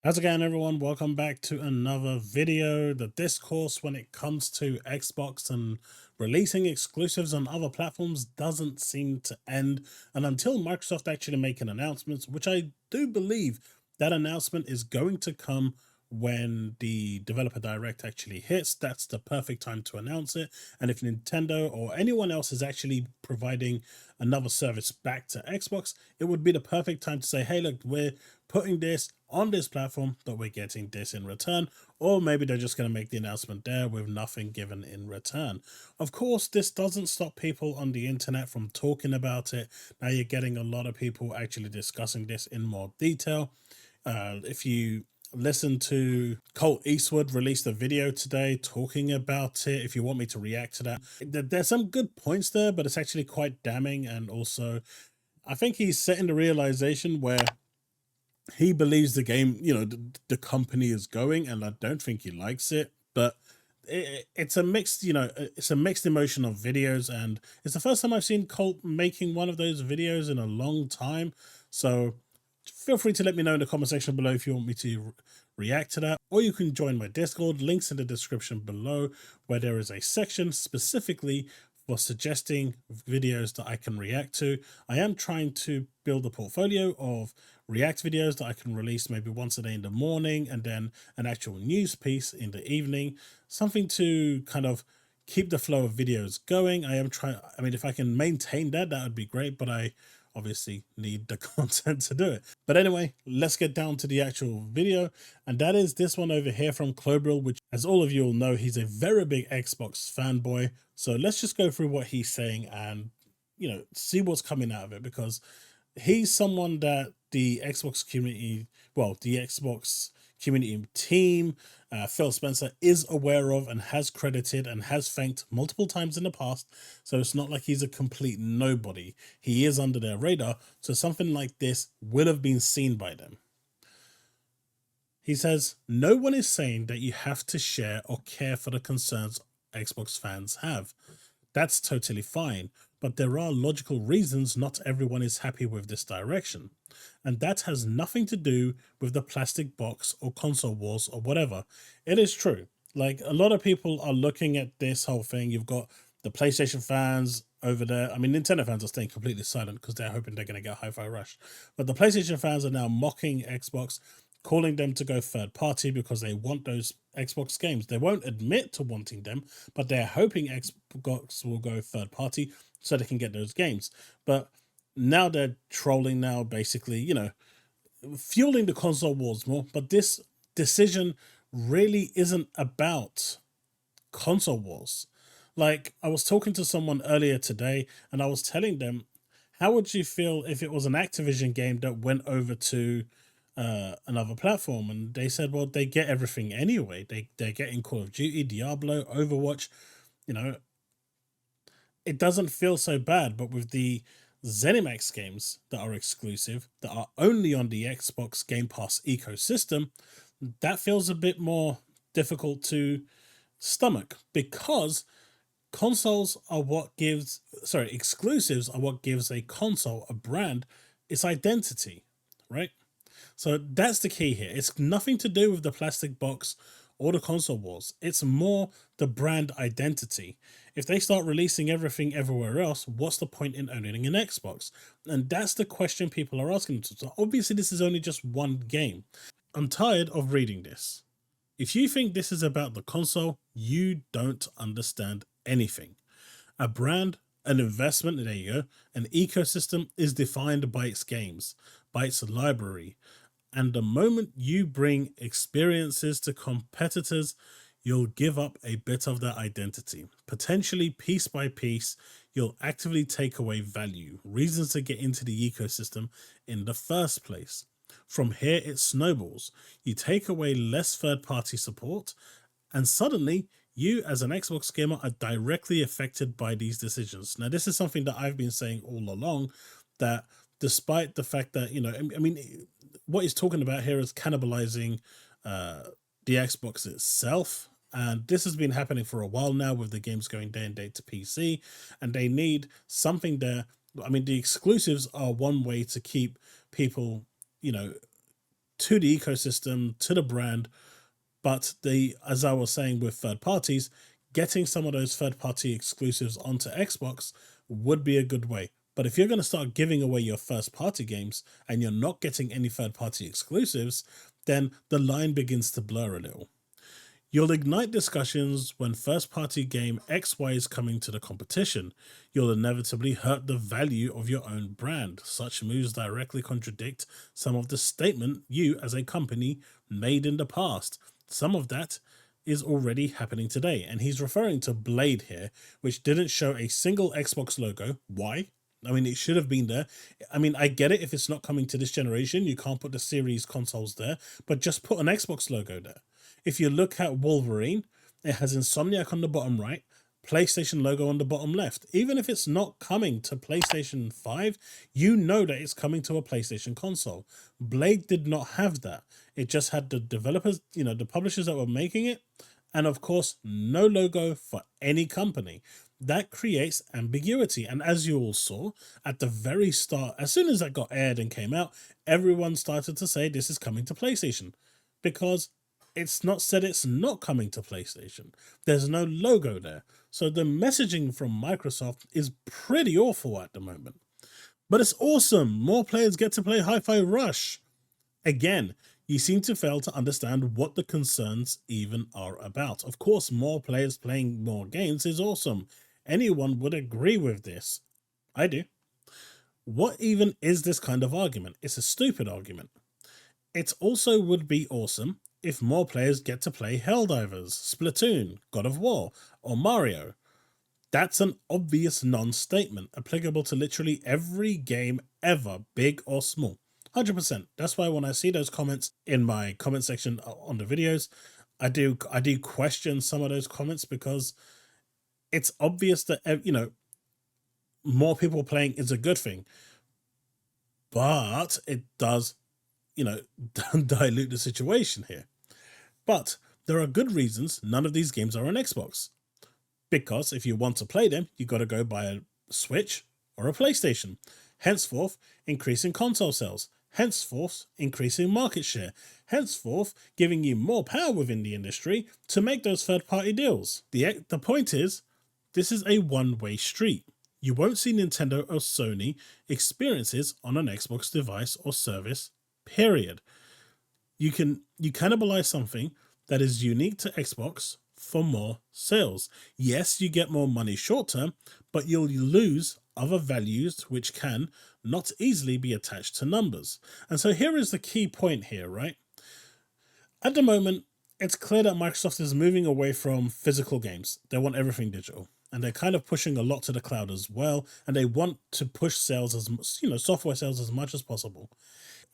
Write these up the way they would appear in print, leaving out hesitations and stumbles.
How's it going, everyone? Welcome back to another video. The discourse when it comes to Xbox and releasing exclusives on other platforms doesn't seem to end. And until Microsoft actually make an announcement, which I do believe that announcement is going to come when the developer direct actually hits, that's the perfect time to announce it. And if Nintendo or anyone else is actually providing another service back to Xbox, it would be the perfect time to say, hey, look, we're putting this on this platform, but we're getting this in return. Or maybe they're just going to make the announcement there with nothing given in return. Of course, this doesn't stop people on the internet from talking about it. Now you're getting a lot of people actually discussing this in more detail. If you listen to Colt Eastwood released a video today talking about it, if you want me to react to that, there's some good points there, but it's actually quite damning. And also, I think he's setting the realization where he believes the game, the company is going, and I don't think he likes it, but it's a mixed, it's a mixed emotion of videos, and it's the first time I've seen Colt making one of those videos in a long time. So feel free to let me know in the comment section below if you want me to react to that, or you can join my Discord. Links in the description below, where there is a section specifically for suggesting videos that I can react to. I am trying to build a portfolio of react videos that I can release maybe once a day in the morning, and then an actual news piece in the evening, something to kind of keep the flow of videos going. I mean, if I can maintain that, that would be great, but I obviously need the content to do it. But anyway, let's get down to the actual video, and that is this one over here from Klobrille, which, as all of you will know, he's a very big Xbox fanboy. So let's just go through what he's saying and, see what's coming out of it, because he's someone that the Xbox community, well, the Xbox community team, Phil Spencer, is aware of and has credited and has thanked multiple times in the past. So it's not like he's a complete nobody. He is under their radar. So something like this would have been seen by them. He says, no one is saying that you have to share or care for the concerns Xbox fans have. That's totally fine, but there are logical reasons not everyone is happy with this direction. And that has nothing to do with the plastic box or console wars or whatever. It is true. Like, a lot of people are looking at this whole thing. You've got the PlayStation fans over there. I mean, Nintendo fans are staying completely silent because they're hoping they're going to get Hi-Fi Rush. But the PlayStation fans are now mocking Xbox, calling them to go third party because they want those Xbox games. They won't admit to wanting them, but they're hoping Xbox will go third party so they can get those games. But now they're trolling now, basically, fueling the console wars more. But this decision really isn't about console wars. Like, I was talking to someone earlier today and I was telling them, how would you feel if it was an Activision game that went over to another platform? And they said, well, they get everything anyway. They're getting Call of Duty, Diablo, Overwatch. It doesn't feel so bad. But with the ZeniMax games that are exclusive, that are only on the Xbox Game Pass ecosystem, that feels a bit more difficult to stomach, because exclusives are what gives a console, a brand, its identity, right? So that's the key here. It's nothing to do with the plastic box or the console wars. It's more the brand identity. If they start releasing everything everywhere else, what's the point in owning an Xbox? And that's the question people are asking themselves. So obviously, this is only just one game. I'm tired of reading this. If you think this is about the console, you don't understand anything. A brand, an investment, there you go, an ecosystem is defined by its games, by its library. And the moment you bring experiences to competitors, you'll give up a bit of that identity. Potentially, piece by piece, you'll actively take away value, reasons to get into the ecosystem in the first place. From here, it snowballs. You take away less third-party support, and suddenly, you as an Xbox gamer are directly affected by these decisions. Now, this is something that I've been saying all along, that despite the fact that, I mean, what he's talking about here is cannibalizing the Xbox itself. And this has been happening for a while now, with the games going day and date to PC, and they need something there. I mean, the exclusives are one way to keep people, to the ecosystem, to the brand. But as I was saying with third parties, getting some of those third party exclusives onto Xbox would be a good way. But if you're going to start giving away your first party games and you're not getting any third party exclusives, then the line begins to blur a little. You'll ignite discussions when first-party game XY is coming to the competition. You'll inevitably hurt the value of your own brand. Such moves directly contradict some of the statement you as a company made in the past. Some of that is already happening today. And he's referring to Blade here, which didn't show a single Xbox logo. Why? I mean, it should have been there. I mean, I get it if it's not coming to this generation. You can't put the series consoles there, but just put an Xbox logo there. If you look at Wolverine, it has Insomniac on the bottom right, PlayStation logo on the bottom left. Even if it's not coming to PlayStation 5, you know that it's coming to a PlayStation console. Blade did not have that. It just had the developers, the publishers that were making it, and of course, no logo for any company. That creates ambiguity. And as you all saw at the very start, as soon as that got aired and came out, everyone started to say this is coming to PlayStation because it's not said it's not coming to PlayStation. There's no logo there. So the messaging from Microsoft is pretty awful at the moment. But it's awesome. More players get to play Hi-Fi Rush. Again, you seem to fail to understand what the concerns even are about. Of course, more players playing more games is awesome. Anyone would agree with this. I do. What even is this kind of argument? It's a stupid argument. It also would be awesome if more players get to play Helldivers, Splatoon, God of War, or Mario. That's an obvious non-statement, applicable to literally every game ever, big or small. 100%. That's why when I see those comments in my comment section on the videos, I do question some of those comments because it's obvious that, more people playing is a good thing, but it does, dilute the situation here. But there are good reasons none of these games are on Xbox. Because if you want to play them, you got to go buy a Switch or a PlayStation. Henceforth, increasing console sales. Henceforth, increasing market share. Henceforth, giving you more power within the industry to make those third-party deals. The point is, this is a one-way street. You won't see Nintendo or Sony experiences on an Xbox device or service, period. You cannibalize something that is unique to Xbox for more sales. Yes, you get more money short term, but you'll lose other values which can not easily be attached to numbers. And so here is the key point here, right? At the moment, it's clear that Microsoft is moving away from physical games. They want everything digital. And they're kind of pushing a lot to the cloud as well. And they want to push sales software sales as much as possible.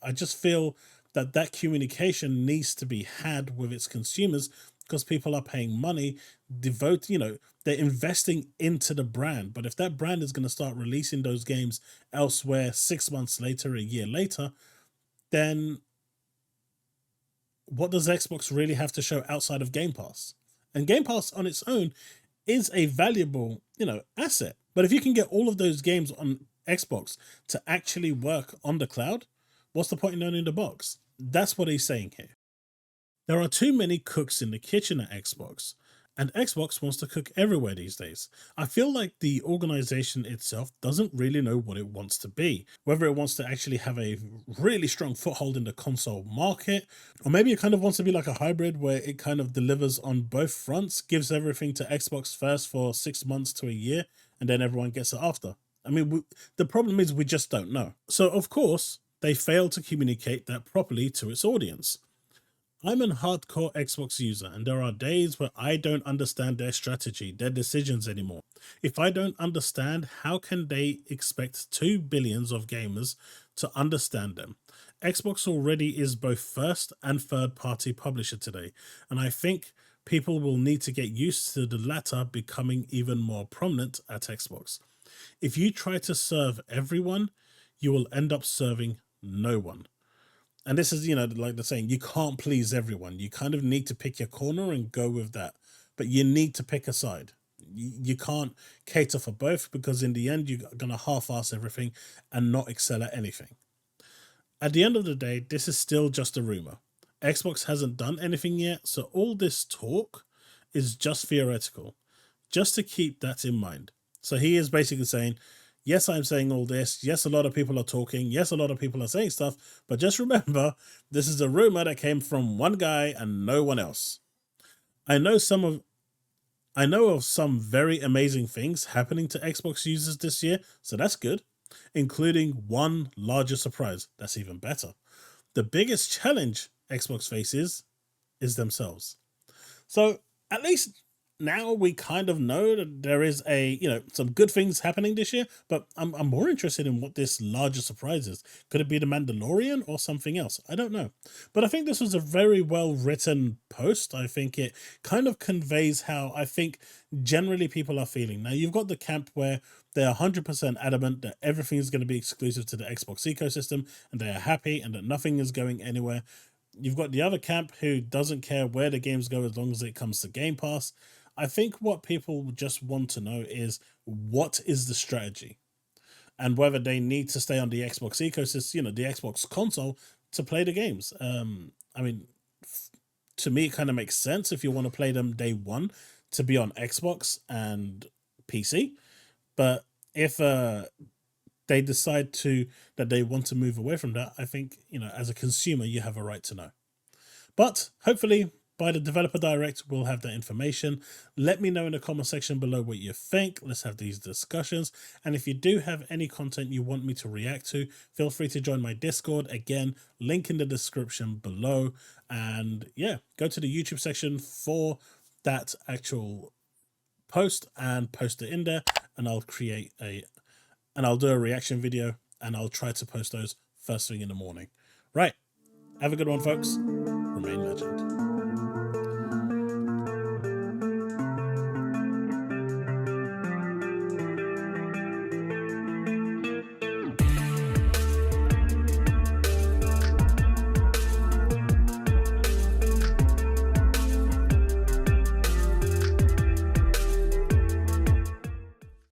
I just feel that communication needs to be had with its consumers because people are paying money, they're investing into the brand. But if that brand is going to start releasing those games elsewhere 6 months later, a year later, then what does Xbox really have to show outside of Game Pass? And Game Pass on its own is a valuable, asset. But if you can get all of those games on Xbox to actually work on the cloud, what's the point in owning the box? That's what he's saying here. There are too many cooks in the kitchen at Xbox, and Xbox wants to cook everywhere these days. I feel like the organization itself doesn't really know what it wants to be, whether it wants to actually have a really strong foothold in the console market, or maybe it kind of wants to be like a hybrid where it kind of delivers on both fronts, gives everything to Xbox first for 6 months to a year, and then everyone gets it after. I mean, the problem is we just don't know. So, of course, they fail to communicate that properly to its audience. I'm a hardcore Xbox user, and there are days where I don't understand their strategy, their decisions anymore. If I don't understand, how can they expect 2 billion of gamers to understand them? Xbox already is both first and third party publisher today, and I think people will need to get used to the latter becoming even more prominent at Xbox. If you try to serve everyone, you will end up serving no one. And this is, like the saying, you can't please everyone. You kind of need to pick your corner and go with that. But you need to pick a side. You can't cater for both because in the end, you're going to half-ass everything and not excel at anything. at the end of the day, this is still just a rumor. Xbox hasn't done anything yet, so all this talk is just theoretical, just to keep that in mind. So he is basically saying, yes, I'm saying all this. Yes, a lot of people are talking. Yes, a lot of people are saying stuff. But just remember, this is a rumor that came from one guy and no one else. I know of some very amazing things happening to Xbox users this year, so that's good, including one larger surprise. That's even better. The biggest challenge Xbox faces is themselves. So at least now we kind of know that there is some good things happening this year, but I'm more interested in what this larger surprise is. Could it be the Mandalorian or something else? I don't know. But I think this was a very well written post. I think it kind of conveys how I think generally people are feeling. Now you've got the camp where they're 100% adamant that everything is going to be exclusive to the Xbox ecosystem and they are happy and that nothing is going anywhere. You've got the other camp who doesn't care where the games go as long as it comes to Game Pass. I think what people just want to know is what is the strategy and whether they need to stay on the Xbox ecosystem, the Xbox console to play the games. I mean, to me, it kind of makes sense if you want to play them day one to be on Xbox and PC. But if they decide that they want to move away from that, I think, as a consumer, you have a right to know. But hopefully by the developer direct, we'll have that information. Let me know in the comment section below what you think. Let's have these discussions. And if you do have any content you want me to react to, feel free to join my Discord. Again, link in the description below. And yeah, go to the YouTube section for that actual post and post it in there. And I'll I'll do a reaction video and I'll try to post those first thing in the morning. Right. Have a good one, folks. Remain legend.